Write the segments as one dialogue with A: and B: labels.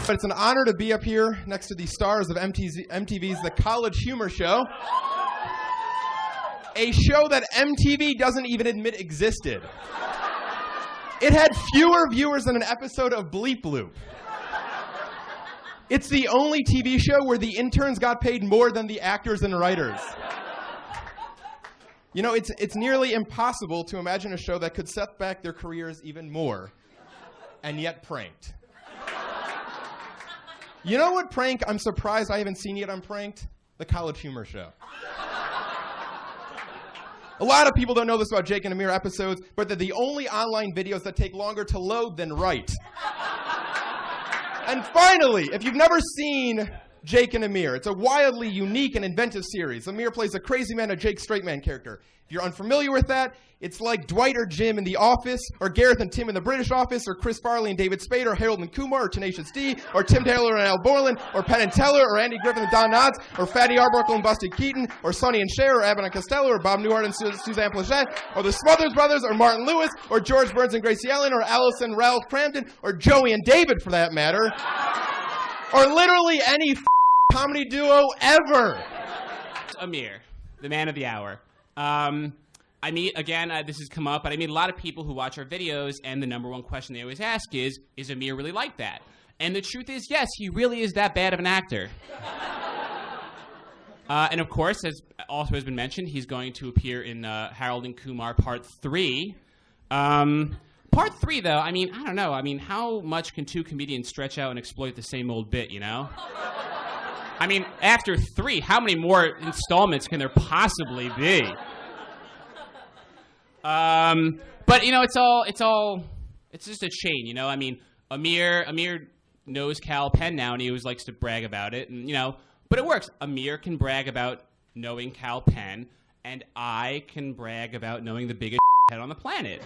A: But it's an honor to be up here next to the stars of MTV's The College Humor Show. A show that MTV doesn't even admit existed. It had fewer viewers than an episode of Bleep Loop. It's the only TV show where the interns got paid more than the actors and writers. You know, it's nearly impossible to imagine a show that could set back their careers even more, and yet pranked. You know what prank I'm surprised I haven't seen yet on Pranked? The College Humor Show. A lot of people don't know this about Jake and Amir episodes, but they're the only online videos that take longer to load than write. And finally, if you've never seen Jake and Amir, it's a wildly unique and inventive series. Amir plays a crazy man, a Jake straight man character. If you're unfamiliar with that, it's like Dwight or Jim in The Office, or Gareth and Tim in The British Office, or Chris Farley and David Spade, or Harold and Kumar, or Tenacious D, or Tim Taylor and Al Borland, or Penn and Teller, or Andy Griffith and Don Knotts, or Fatty Arbuckle and Buster Keaton, or Sonny and Cher, or Abbott and Costello, or Bob Newhart and Suzanne Plachette, or the Smothers Brothers, or Martin Lewis, or George Burns and Gracie Allen, or Alice and Ralph Crampton, or Joey and David, for that matter, or literally any comedy duo ever.
B: Amir, the man of the hour. I meet, again, this has come up, but I meet a lot of people who watch our videos, and the number one question they always ask is Amir really like that? And the truth is, yes, he really is that bad of an actor. And of course, as also has been mentioned, he's going to appear in Harold and Kumar Part 3. Part 3, though, I mean, I don't know. I mean, how much can two comedians stretch out and exploit the same old bit, you know? I mean, after 3, how many more installments can there possibly be? But you know, it's just a chain, you know. I mean, Amir knows Cal Penn now, and he always likes to brag about it, and you know. But it works. Amir can brag about knowing Cal Penn, and I can brag about knowing the biggest head on the planet.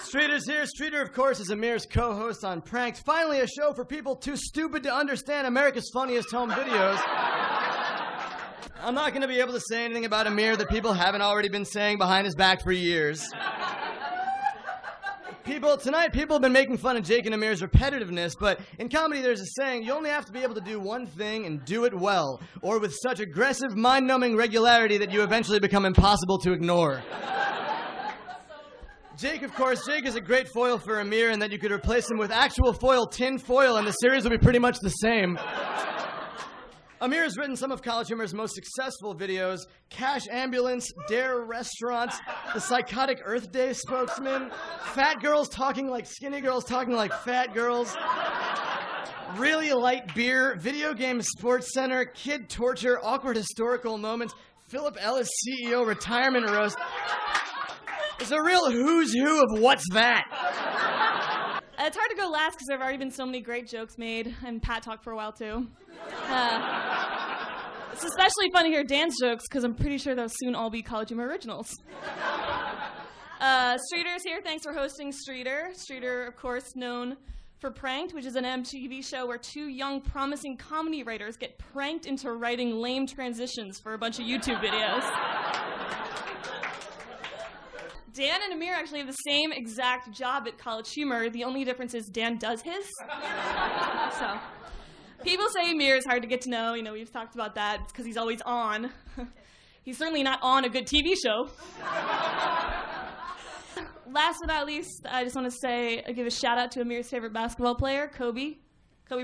C: Streeter's here. Streeter, of course, is Amir's co-host on Pranked. Finally, a show for people too stupid to understand America's Funniest Home Videos. I'm not going to be able to say anything about Amir that people haven't already been saying behind his back for years. Tonight, people have been making fun of Jake and Amir's repetitiveness, but in comedy there's a saying, you only have to be able to do one thing and do it well, or with such aggressive, mind-numbing regularity that you eventually become impossible to ignore. Jake, of course, Jake is a great foil for Amir in that you could replace him with actual foil, tin foil, and the series will be pretty much the same. Amir has written some of College Humor's most successful videos: Cash Ambulance, Dare Restaurants, The Psychotic Earth Day Spokesman, Fat Girls Talking Like Skinny Girls Talking Like Fat Girls, Really Light Beer, Video Game Sports Center, Kid Torture, Awkward Historical Moments, Philip Ellis CEO Retirement Roast. It's a real who's who of what's that.
D: It's hard to go last because there have already been so many great jokes made, and Pat talked for a while too. It's especially fun to hear Dan's jokes because I'm pretty sure they'll soon all be College Humor originals. Streeter's here. Thanks for hosting Streeter. Streeter, of course, known for Pranked, which is an MTV show where 2 young, promising comedy writers get pranked into writing lame transitions for a bunch of YouTube videos. Dan and Amir actually have the same exact job at College Humor. The only difference is Dan does his. So, people say Amir is hard to get to know. You know, we've talked about that. It's because he's always on. He's certainly not on a good TV show. Last but not least, I just want to give a shout out to Amir's favorite basketball player, Kobe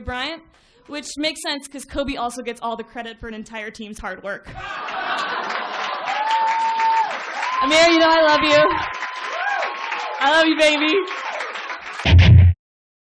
D: Bryant, which makes sense because Kobe also gets all the credit for an entire team's hard work. Amir, you know I love you. I love you, baby.